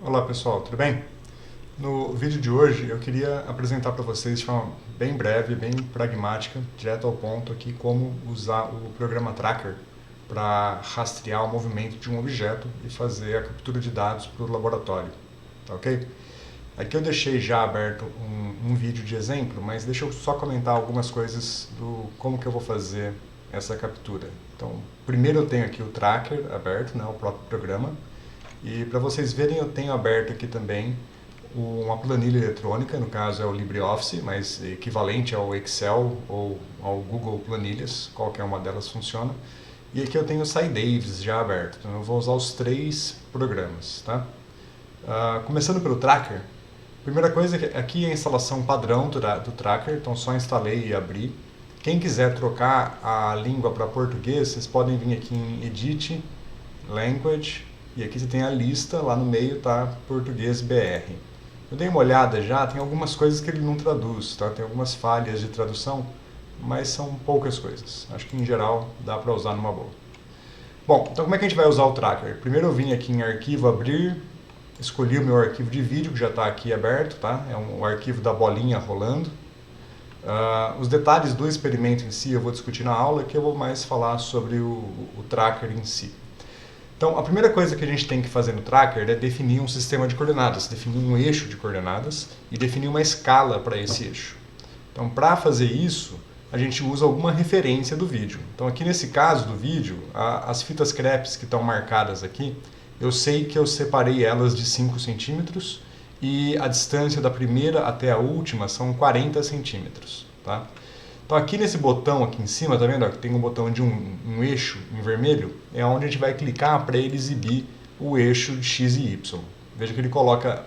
Olá pessoal, tudo bem? No vídeo de hoje eu queria apresentar para vocês de forma bem breve, bem pragmática, direto ao ponto aqui, como usar o programa Tracker para rastrear o movimento de um objeto e fazer a captura de dados para o laboratório, tá ok? Aqui eu deixei já aberto um vídeo de exemplo, mas deixa eu só comentar algumas coisas do como que eu vou fazer essa captura. Então, primeiro eu tenho aqui o Tracker aberto, né, o próprio programa. E para vocês verem, eu tenho aberto aqui também uma planilha eletrônica, no caso é o LibreOffice, mas equivalente ao Excel ou ao Google Planilhas, qualquer uma delas funciona. E aqui eu tenho o SciDaves já aberto, então eu vou usar os três programas, tá? Começando pelo Tracker, primeira coisa, aqui é a instalação padrão do Tracker, então só instalei e abri. Quem quiser trocar a língua para português, vocês podem vir aqui em Edit, Language, e aqui você tem a lista, lá no meio tá Português BR. Eu dei uma olhada já, tem algumas coisas que ele não traduz, tá? Tem algumas falhas de tradução, mas são poucas coisas. Acho que em geral dá para usar numa boa. Bom, então como é que a gente vai usar o Tracker? Primeiro eu vim aqui em Arquivo, Abrir, escolhi o meu arquivo de vídeo, que já está aqui aberto, tá? É um arquivo da bolinha rolando. Os detalhes do experimento em si eu vou discutir na aula, que eu vou mais falar sobre o Tracker em si. Então, a primeira coisa que a gente tem que fazer no Tracker é definir um sistema de coordenadas, definir um eixo de coordenadas e definir uma escala para esse eixo. Então, para fazer isso, a gente usa alguma referência do vídeo. Então, aqui nesse caso do vídeo, as fitas crepes que estão marcadas aqui, eu sei que eu separei elas de 5 centímetros e a distância da primeira até a última são 40 centímetros, tá? Então aqui nesse botão aqui em cima, tá vendo? Aqui tem um botão de um eixo em vermelho, é onde a gente vai clicar para ele exibir o eixo de x e y. Veja que ele coloca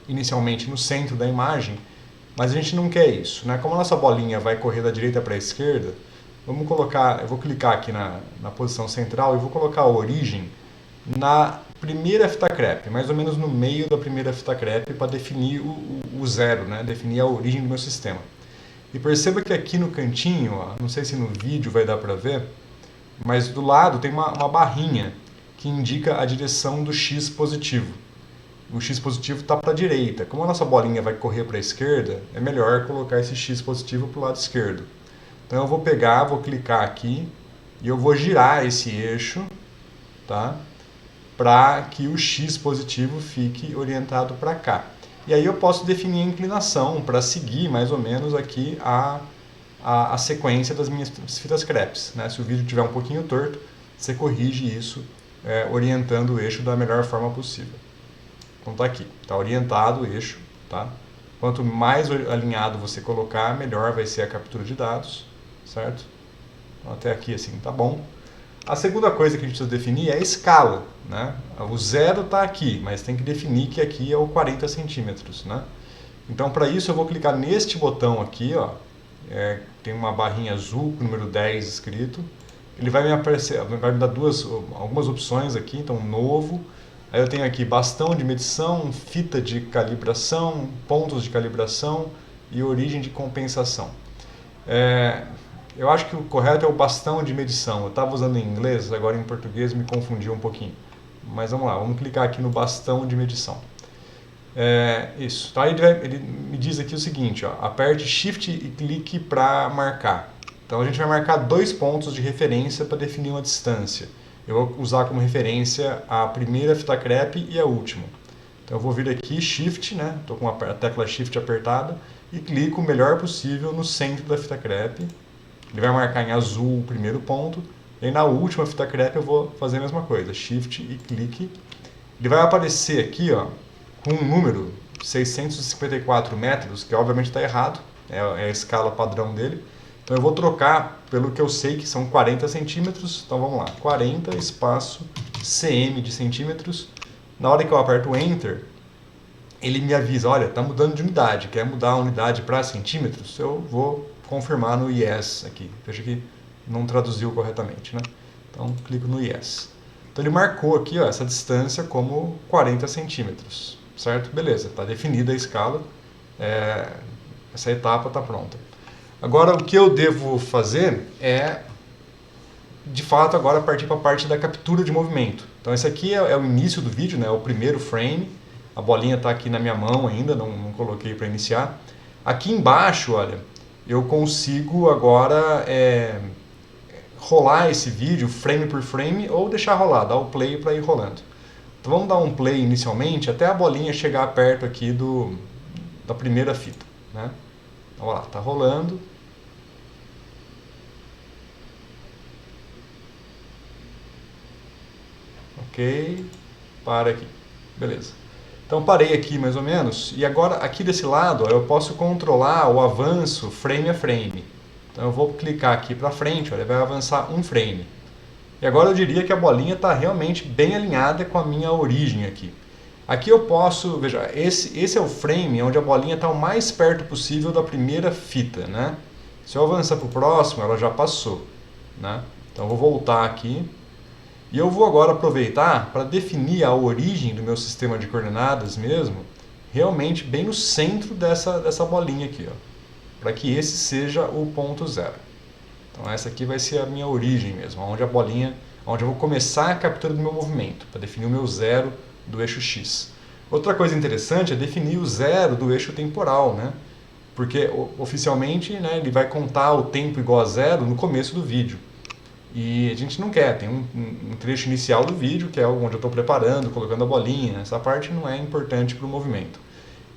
inicialmente no centro da imagem, mas a gente não quer isso, né? Como a nossa bolinha vai correr da direita para a esquerda, vamos colocar, eu vou clicar aqui na posição central e vou colocar a origem na primeira fita crepe, mais ou menos no meio da primeira fita crepe, para definir o zero, né? Definir a origem do meu sistema. E perceba que aqui no cantinho, ó, não sei se no vídeo vai dar para ver, mas do lado tem uma barrinha que indica a direção do X positivo. O X positivo está para a direita. Como a nossa bolinha vai correr para a esquerda, é melhor colocar esse X positivo para o lado esquerdo. Então eu vou pegar, vou clicar aqui e eu vou girar esse eixo, tá? Para que o X positivo fique orientado para cá. E aí eu posso definir a inclinação para seguir mais ou menos aqui a sequência das minhas fitas crepes, né? Se o vídeo estiver um pouquinho torto, você corrige isso orientando o eixo da melhor forma possível. Então tá aqui, tá orientado o eixo, tá? Quanto mais alinhado você colocar, melhor vai ser a captura de dados, certo? Então, até aqui assim tá bom. A segunda coisa que a gente precisa definir é a escala, né? O zero está aqui, mas tem que definir que aqui é o 40 centímetros, né? Então, para isso, eu vou clicar neste botão aqui, ó, tem uma barrinha azul com o número 10 escrito. Ele vai me aparecer, vai me dar algumas opções aqui, então, novo. Aí eu tenho aqui bastão de medição, fita de calibração, pontos de calibração e origem de compensação. Eu acho que o correto é o bastão de medição. Eu estava usando em inglês, agora em português me confundiu um pouquinho. Mas vamos lá, vamos clicar aqui no bastão de medição. Isso. Tá? Ele me diz aqui o seguinte, ó, aperte Shift e clique para marcar. Então a gente vai marcar 2 pontos de referência para definir uma distância. Eu vou usar como referência a primeira fita crepe e a última. Então eu vou vir aqui, Shift, né? Estou com a tecla Shift apertada e clico o melhor possível no centro da fita crepe. Ele vai marcar em azul o primeiro ponto. E aí na última fita crepe eu vou fazer a mesma coisa. Shift e clique. Ele vai aparecer aqui, ó, com um número 654 metros, que obviamente está errado. É a escala padrão dele. Então eu vou trocar pelo que eu sei que são 40 centímetros. Então vamos lá. 40 espaço cm de centímetros. Na hora que eu aperto Enter, ele me avisa, olha, está mudando de unidade. Quer mudar a unidade para centímetros? Eu vou confirmar no Yes aqui. Veja que não traduziu corretamente, né? Então, clico no Yes. Então, ele marcou aqui, ó, essa distância como 40 centímetros, certo? Beleza, está definida a escala. Essa etapa está pronta. Agora, o que eu devo fazer é de fato, agora partir para a parte da captura de movimento. Então esse aqui é o início do vídeo, né? O primeiro frame. A bolinha está aqui na minha mão ainda, não coloquei para iniciar. Aqui embaixo, olha, eu consigo agora rolar esse vídeo frame por frame ou deixar rolar, dar o play para ir rolando. Então vamos dar um play inicialmente até a bolinha chegar perto aqui da primeira fita, né? Então, olha lá, tá rolando. Ok, para aqui, beleza. Então parei aqui mais ou menos, e agora aqui desse lado ó, eu posso controlar o avanço frame a frame. Então eu vou clicar aqui para frente, ó, ele vai avançar um frame. E agora eu diria que a bolinha está realmente bem alinhada com a minha origem aqui. Aqui eu posso, veja, esse é o frame onde a bolinha está o mais perto possível da primeira fita, né? Se eu avançar para o próximo, ela já passou, né? Então eu vou voltar aqui. E eu vou agora aproveitar para definir a origem do meu sistema de coordenadas mesmo, realmente bem no centro dessa bolinha aqui, para que esse seja o ponto zero. Então essa aqui vai ser a minha origem mesmo, onde a bolinha, onde eu vou começar a captura do meu movimento, para definir o meu zero do eixo X. Outra coisa interessante é definir o zero do eixo temporal, né? Porque oficialmente, né, ele vai contar o tempo igual a zero no começo do vídeo. E a gente não quer, tem um trecho inicial do vídeo, que é onde eu estou preparando, colocando a bolinha, essa parte não é importante para o movimento.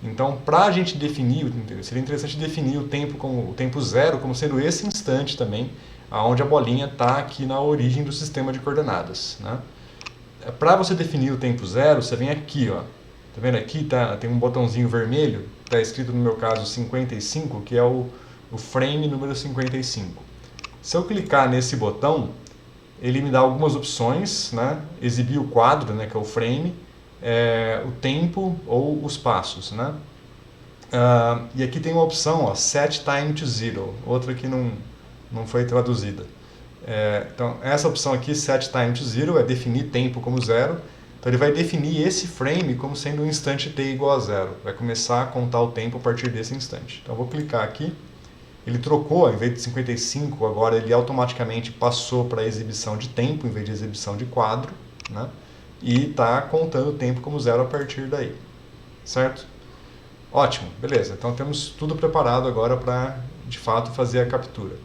Então, para a gente definir, seria interessante definir o tempo zero como sendo esse instante também, onde a bolinha está aqui na origem do sistema de coordenadas, né? Para você definir o tempo zero, você vem aqui, ó. Tá vendo aqui? Tem um botãozinho vermelho, está escrito no meu caso 55, que é o frame número 55. Se eu clicar nesse botão, ele me dá algumas opções, né? Exibir o quadro, né, que é o frame, o tempo ou os passos, né? E aqui tem uma opção, ó, Set Time to Zero, outra que não foi traduzida. Então, essa opção aqui, Set Time to Zero, é definir tempo como zero. Então, ele vai definir esse frame como sendo um instante t igual a zero. Vai começar a contar o tempo a partir desse instante. Então, eu vou clicar aqui. Ele trocou, em vez de 55, agora ele automaticamente passou para exibição de tempo, em vez de exibição de quadro, né? E está contando o tempo como zero a partir daí, certo? Ótimo, beleza. Então temos tudo preparado agora para, de fato, fazer a captura.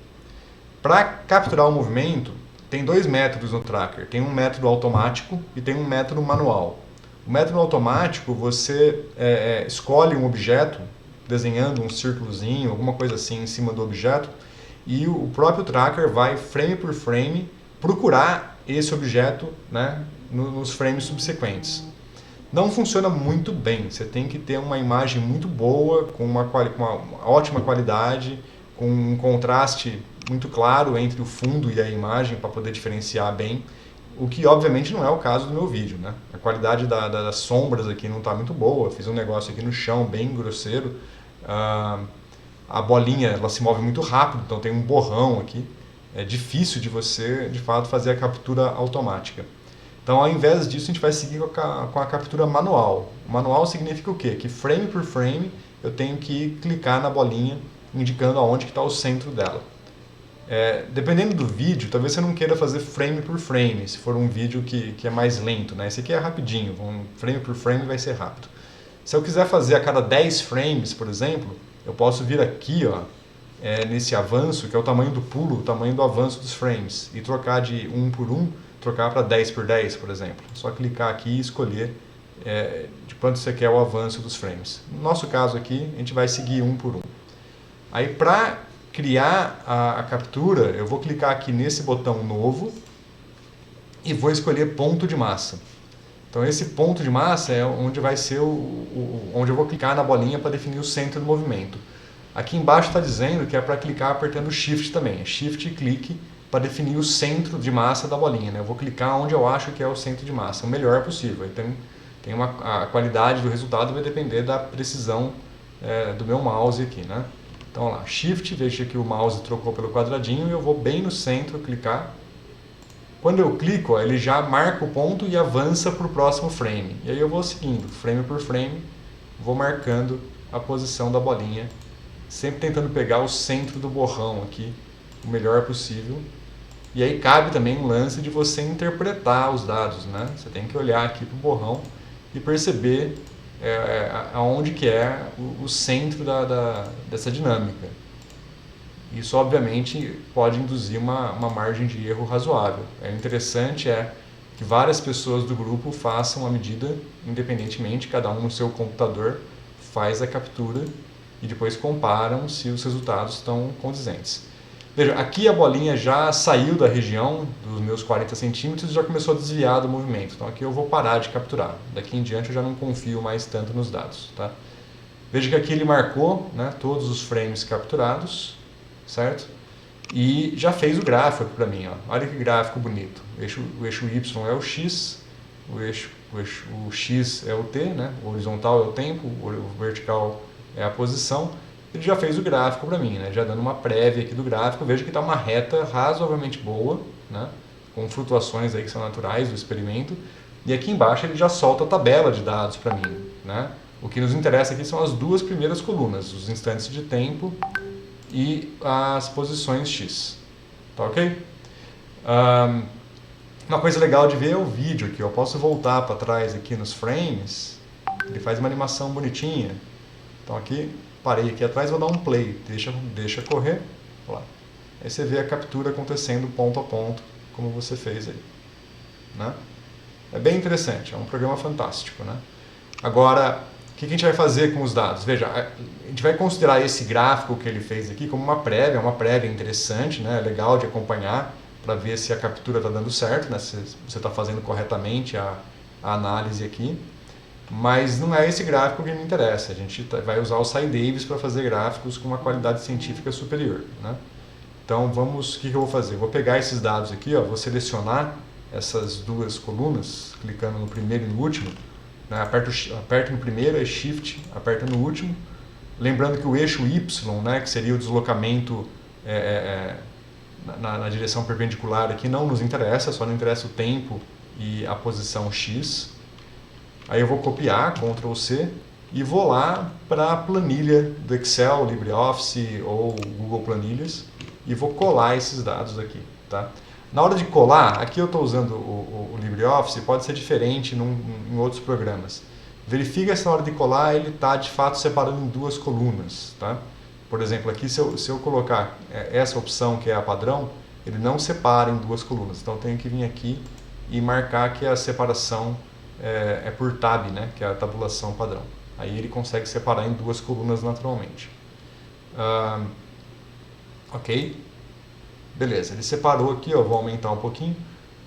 Para capturar o movimento, tem dois métodos no tracker. Tem um método automático e tem um método manual. O método automático, você escolhe um objeto, desenhando um círculozinho, alguma coisa assim em cima do objeto, e o próprio tracker vai, frame por frame, procurar esse objeto, né, nos frames subsequentes. Não funciona muito bem, você tem que ter uma imagem muito boa, com uma ótima qualidade, com um contraste muito claro entre o fundo e a imagem para poder diferenciar bem, o que obviamente não é o caso do meu vídeo, né? A qualidade das sombras aqui não está muito boa, fiz um negócio aqui no chão bem grosseiro, a bolinha ela se move muito rápido, então tem um borrão aqui, é difícil de você de fato fazer a captura automática. Então ao invés disso a gente vai seguir com a captura manual. O manual significa o quê? Que frame por frame eu tenho que clicar na bolinha indicando aonde está o centro dela. Dependendo do vídeo, talvez você não queira fazer frame por frame, se for um vídeo que é mais lento, né? Esse aqui é rapidinho, frame por frame vai ser rápido. Se eu quiser fazer a cada 10 frames, por exemplo, eu posso vir aqui, ó, nesse avanço, que é o tamanho do pulo, o tamanho do avanço dos frames, e trocar de 1 por 1, trocar para 10 por 10, por exemplo. É só clicar aqui e escolher de quanto você quer o avanço dos frames. No nosso caso aqui, a gente vai seguir 1 por 1. Aí, para criar a captura, eu vou clicar aqui nesse botão novo e vou escolher ponto de massa. Então esse ponto de massa é onde vai ser onde eu vou clicar na bolinha para definir o centro do movimento. Aqui embaixo está dizendo que é para clicar apertando Shift também. Shift e clique para definir o centro de massa da bolinha, né? Eu vou clicar onde eu acho que é o centro de massa, o melhor possível. Então a qualidade do resultado vai depender da precisão do meu mouse aqui, né? Então lá, Shift, veja que o mouse trocou pelo quadradinho e eu vou bem no centro clicar. Quando eu clico, ele já marca o ponto e avança para o próximo frame. E aí eu vou seguindo, frame por frame, vou marcando a posição da bolinha, sempre tentando pegar o centro do borrão aqui, o melhor possível. E aí cabe também um lance de você interpretar os dados, né? Você tem que olhar aqui para o borrão e perceber aonde que é o centro dessa dinâmica. Isso, obviamente, pode induzir uma margem de erro razoável. O interessante é que várias pessoas do grupo façam a medida independentemente, cada um no seu computador faz a captura e depois comparam se os resultados estão condizentes. Veja, aqui a bolinha já saiu da região dos meus 40 centímetros e já começou a desviar do movimento. Então aqui eu vou parar de capturar. Daqui em diante eu já não confio mais tanto nos dados. Tá? Veja que aqui ele marcou, né, todos os frames capturados, certo? E já fez o gráfico aqui para mim. Ó. Olha que gráfico bonito. O eixo Y é o X, o X é o T, né? O horizontal é o tempo, o vertical é a posição. Ele já fez o gráfico para mim, né? Já dando uma prévia aqui do gráfico. Veja que está uma reta razoavelmente boa, né? Com flutuações aí que são naturais do experimento. E aqui embaixo ele já solta a tabela de dados para mim, né? O que nos interessa aqui são as duas primeiras colunas, os instantes de tempo e as posições X. Tá ok? Uma coisa legal de ver é o vídeo aqui. Eu posso voltar para trás aqui nos frames. Ele faz uma animação bonitinha. Então aqui, parei aqui atrás, vou dar um play. Deixa correr. Olha lá. Aí você vê a captura acontecendo ponto a ponto, como você fez aí. Né? É bem interessante, é um programa fantástico. Né? Agora, o que a gente vai fazer com os dados? Veja, a gente vai considerar esse gráfico que ele fez aqui como uma prévia interessante, né? Legal de acompanhar para ver se a captura está dando certo, né? Se você está fazendo corretamente a análise aqui. Mas não é esse gráfico que me interessa. A gente vai usar o Cy Davis para fazer gráficos com uma qualidade científica superior. Né? Então, o que eu vou fazer? Vou pegar esses dados aqui, ó, vou selecionar essas duas colunas, clicando no primeiro e no último. Né? Aperto no primeiro, é Shift, aperta no último. Lembrando que o eixo Y, né, que seria o deslocamento na direção perpendicular aqui, não nos interessa, só nos interessa o tempo e a posição X. Aí eu vou copiar, Ctrl C, e vou lá para a planilha do Excel, LibreOffice ou Google Planilhas e vou colar esses dados aqui. Tá? Na hora de colar, aqui eu estou usando o LibreOffice, pode ser diferente em outros programas. Verifica se na hora de colar ele está de fato separando em duas colunas. Tá? Por exemplo, aqui se eu colocar essa opção que é a padrão, ele não separa em duas colunas. Então eu tenho que vir aqui e marcar que a separação é por tab, né, que é a tabulação padrão. Aí ele consegue separar em duas colunas naturalmente. Ok? Beleza, ele separou aqui, ó, vou aumentar um pouquinho.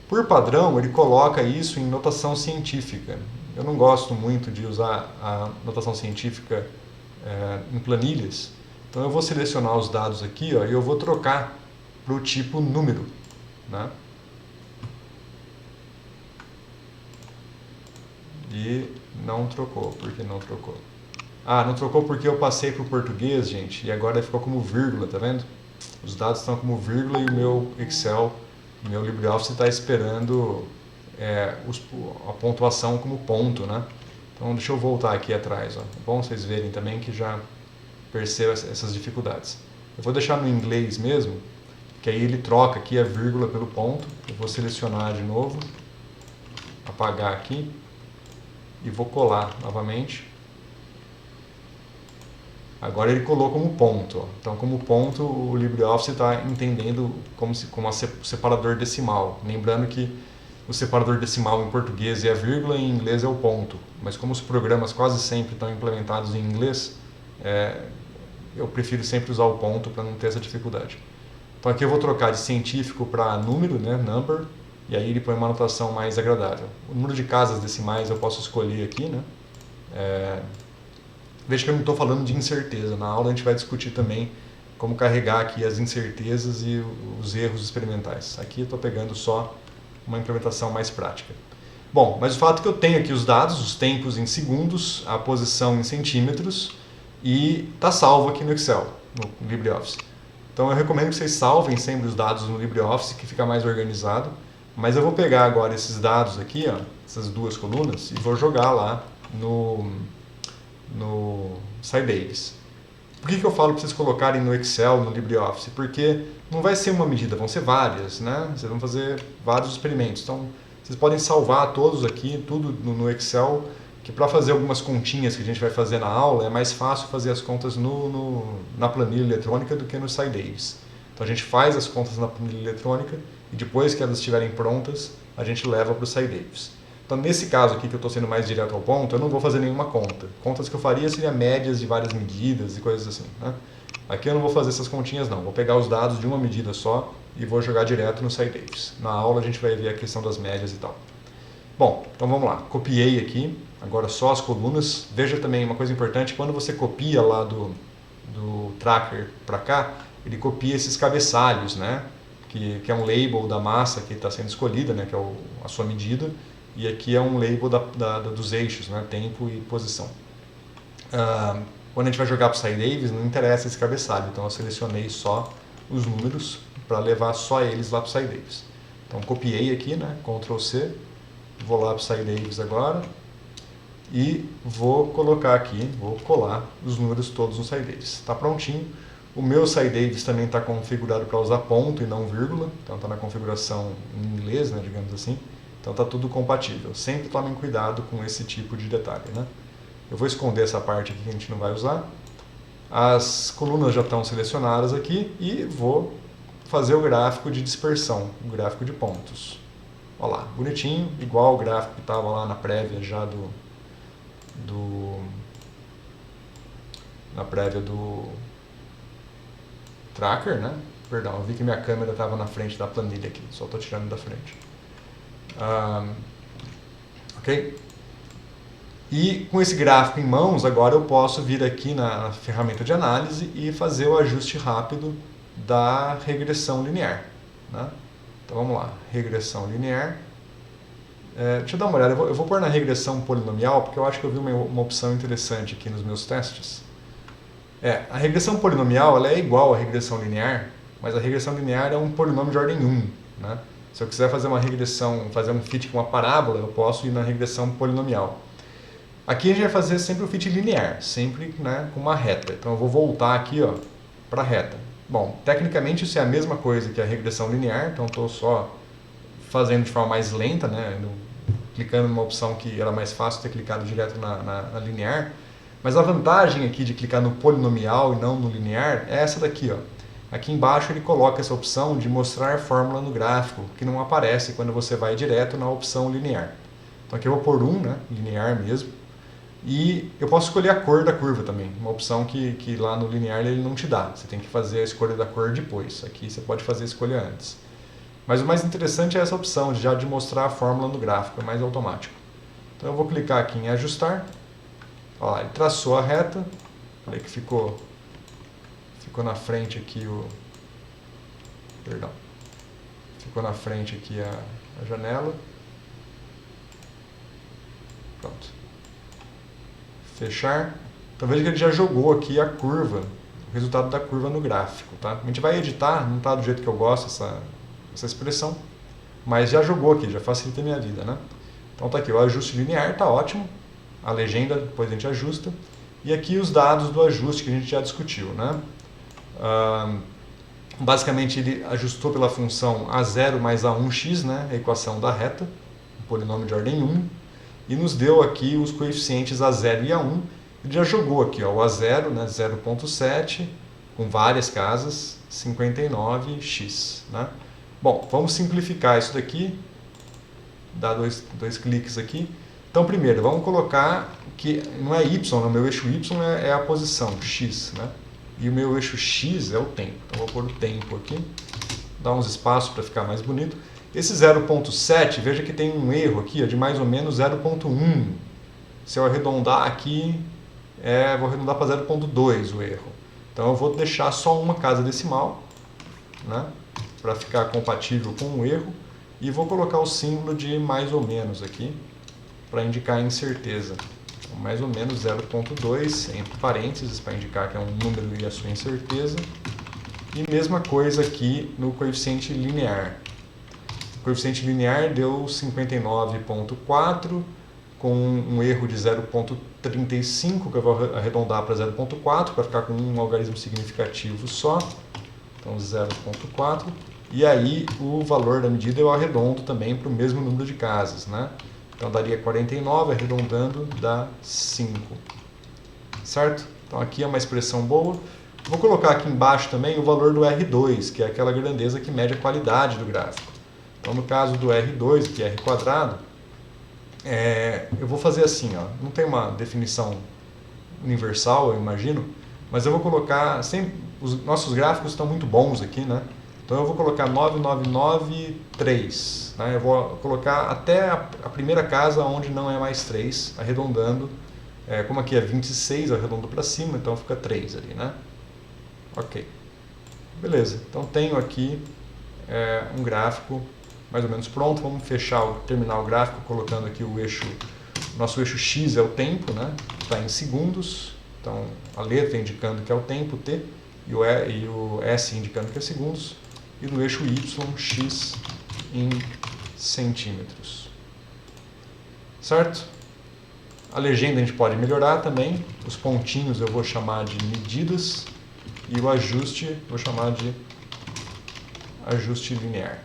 Por padrão, ele coloca isso em notação científica. Eu não gosto muito de usar a notação científica em planilhas. Então eu vou selecionar os dados aqui, ó, e eu vou trocar para o tipo número. Né? E não trocou. Por que não trocou? Ah, não trocou porque eu passei para o português, gente, e agora ficou como vírgula, tá vendo? Os dados estão como vírgula e o meu Excel, meu LibreOffice está esperando a pontuação como ponto, né? Então deixa eu voltar aqui atrás, ó. É bom vocês verem também que já percebo essas dificuldades. Eu vou deixar no inglês mesmo, que aí ele troca aqui a vírgula pelo ponto. Eu vou selecionar de novo, apagar aqui. E vou colar novamente. Agora ele colou como ponto. Ó. Então, como ponto, o LibreOffice está entendendo como separador decimal. Lembrando que o separador decimal em português é a vírgula e em inglês é o ponto. Mas como os programas quase sempre estão implementados em inglês, eu prefiro sempre usar o ponto para não ter essa dificuldade. Então aqui eu vou trocar de científico para número, né, number. E aí ele põe uma anotação mais agradável. O número de casas decimais eu posso escolher aqui, né? Veja que eu não estou falando de incerteza. Na aula a gente vai discutir também como carregar aqui as incertezas e os erros experimentais. Aqui eu estou pegando só uma implementação mais prática. Bom, mas o fato é que eu tenho aqui os dados, os tempos em segundos, a posição em centímetros e está salvo aqui no Excel, no LibreOffice. Então eu recomendo que vocês salvem sempre os dados no LibreOffice, que fica mais organizado. Mas eu vou pegar agora esses dados aqui, ó, essas duas colunas, e vou jogar lá no Cy Davis. Por que eu falo para vocês colocarem no Excel, no LibreOffice? Porque não vai ser uma medida, vão ser várias, né? Vocês vão fazer vários experimentos. Então, vocês podem salvar todos aqui, tudo no Excel, que para fazer algumas continhas que a gente vai fazer na aula, é mais fácil fazer as contas na planilha eletrônica do que no SciDaves. Então, a gente faz as contas na planilha eletrônica e depois que elas estiverem prontas, a gente leva para o SciDaves. Então, nesse caso aqui, que eu estou sendo mais direto ao ponto, eu não vou fazer nenhuma conta. Contas que eu faria seriam médias de várias medidas e coisas assim, né? Aqui eu não vou fazer essas continhas não, vou pegar os dados de uma medida só e vou jogar direto no SciDaves. Na aula a gente vai ver a questão das médias e tal. Bom, então vamos lá, copiei aqui, agora só as colunas. Veja também uma coisa importante, quando você copia lá do tracker para cá, ele copia esses cabeçalhos, né? Que é um label da massa que está sendo escolhida, né? Que é a sua medida, e aqui é um label dos eixos, né? Tempo e posição. Quando a gente vai jogar para o SciDaves, não interessa esse cabeçalho, então eu selecionei só os números para levar só eles lá para o SciDaves. Então copiei aqui, né? Ctrl C, vou lá para o SciDaves agora e vou colocar aqui, vou colar os números todos no SciDaves. Está prontinho. O meu SciDaves também está configurado para usar ponto e não vírgula, então está na configuração em inglês, né, digamos assim. Então está tudo compatível. Sempre tomem cuidado com esse tipo de detalhe, né? Eu vou esconder essa parte aqui que a gente não vai usar. As colunas já estão selecionadas aqui e vou fazer o gráfico de dispersão, o gráfico de pontos. Olha lá, bonitinho, igual o gráfico que estava lá na prévia já na prévia do tracker, né? Perdão, eu vi que minha câmera estava na frente da planilha aqui, só estou tirando da frente. Ok? E com esse gráfico em mãos, agora eu posso vir aqui na ferramenta de análise e fazer o ajuste rápido da regressão linear, né? Então vamos lá, regressão linear. Deixa eu dar uma olhada, eu vou pôr na regressão polinomial, porque eu acho que eu vi uma opção interessante aqui nos meus testes. A regressão polinomial ela é igual à regressão linear, mas a regressão linear é um polinômio de ordem 1, né? Se eu quiser fazer uma regressão, fazer um fit com uma parábola, eu posso ir na regressão polinomial. Aqui a gente vai fazer sempre o fit linear, sempre, né, com uma reta. Então eu vou voltar aqui para a reta. Bom, tecnicamente isso é a mesma coisa que a regressão linear, então estou só fazendo de forma mais lenta, né, clicando numa opção que era mais fácil ter clicado direto na linear. Mas a vantagem aqui de clicar no polinomial e não no linear é essa daqui, ó. Aqui embaixo ele coloca essa opção de mostrar fórmula no gráfico, que não aparece quando você vai direto na opção linear. Então aqui eu vou pôr 1, né, linear mesmo. E eu posso escolher a cor da curva também, uma opção que lá no linear ele não te dá. Você tem que fazer a escolha da cor depois. Aqui você pode fazer a escolha antes. Mas o mais interessante é essa opção de mostrar a fórmula no gráfico, é mais automático. Então eu vou clicar aqui em ajustar. Olha lá, ele traçou a reta. Olha que ficou na frente aqui Perdão. Ficou na frente aqui a janela. Pronto. Fechar. Então veja que ele já jogou aqui a curva, o resultado da curva no gráfico, tá? A gente vai editar, não está do jeito que eu gosto essa expressão, mas já jogou aqui, já facilita a minha vida, né? Então tá aqui, o ajuste linear está ótimo, a legenda depois a gente ajusta, e aqui os dados do ajuste que a gente já discutiu, né? Basicamente ele ajustou pela função A0 mais A1x, né? A equação da reta, um polinômio de ordem 1, e nos deu aqui os coeficientes A0 e A1. Ele já jogou aqui o A0, né, 0.7, com várias casas, 59x. Né? Bom, vamos simplificar isso daqui, dar dois cliques aqui. Então, primeiro, vamos colocar que não é y, o meu eixo y é a posição, x. Né? E o meu eixo x é o tempo. Então, vou pôr o tempo aqui, dar uns espaços para ficar mais bonito. Esse 0.7, veja que tem um erro aqui de mais ou menos 0.1. Se eu arredondar aqui, vou arredondar para 0.2 o erro. Então eu vou deixar só uma casa decimal, né, para ficar compatível com o erro. E vou colocar o símbolo de mais ou menos aqui, para indicar a incerteza. Então, mais ou menos 0.2, entre parênteses, para indicar que é um número e a sua incerteza. E mesma coisa aqui no coeficiente linear. O coeficiente linear deu 59.4, com um erro de 0,35, que eu vou arredondar para 0,4, para ficar com um algarismo significativo só. Então 0,4. E aí o valor da medida eu arredondo também para o mesmo número de casas, né? Então daria 49, arredondando dá 5. Certo? Então aqui é uma expressão boa. Vou colocar aqui embaixo também o valor do R2, que é aquela grandeza que mede a qualidade do gráfico. Então no caso do R2, que é R quadrado, eu vou fazer assim, ó. Não tem uma definição universal, eu imagino, mas eu vou colocar, os nossos gráficos estão muito bons aqui, né? Então eu vou colocar 9993, né? Eu vou colocar até a primeira casa onde não é mais 3, arredondando. Como aqui é 26, eu arredondo para cima, então fica 3 ali, né? Ok. Beleza, então tenho aqui um gráfico mais ou menos pronto. Vamos terminar o gráfico colocando aqui o eixo. Nosso eixo X é o tempo, né? Está em segundos, então a letra indicando que é o tempo, T, e o S indicando que é segundos, e no eixo Y, X em centímetros. Certo? A legenda a gente pode melhorar também, os pontinhos eu vou chamar de medidas, e o ajuste vou chamar de ajuste linear.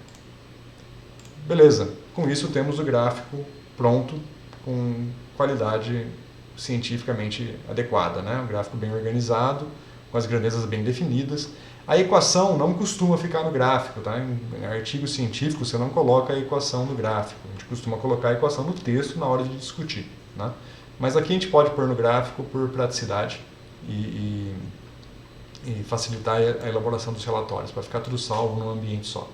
Beleza, com isso temos o gráfico pronto, com qualidade cientificamente adequada, né? Um gráfico bem organizado, com as grandezas bem definidas. A equação não costuma ficar no gráfico, tá? Em artigos científicos você não coloca a equação no gráfico, a gente costuma colocar a equação no texto na hora de discutir, né? Mas aqui a gente pode pôr no gráfico por praticidade e facilitar a elaboração dos relatórios, para ficar tudo salvo num ambiente só.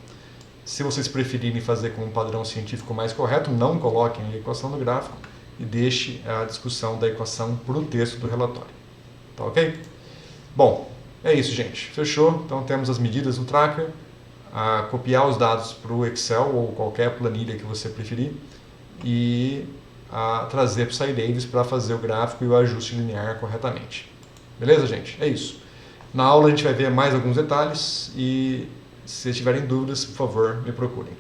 Se vocês preferirem fazer com um padrão científico mais correto, não coloquem a equação no gráfico e deixe a discussão da equação para o texto do relatório. Tá ok? Bom, é isso, gente. Fechou? Então temos as medidas no tracker, copiar os dados para o Excel ou qualquer planilha que você preferir e trazer para o Scidavis para fazer o gráfico e o ajuste linear corretamente. Beleza, gente? É isso. Na aula a gente vai ver mais alguns detalhes e se tiverem dúvidas, por favor, me procurem.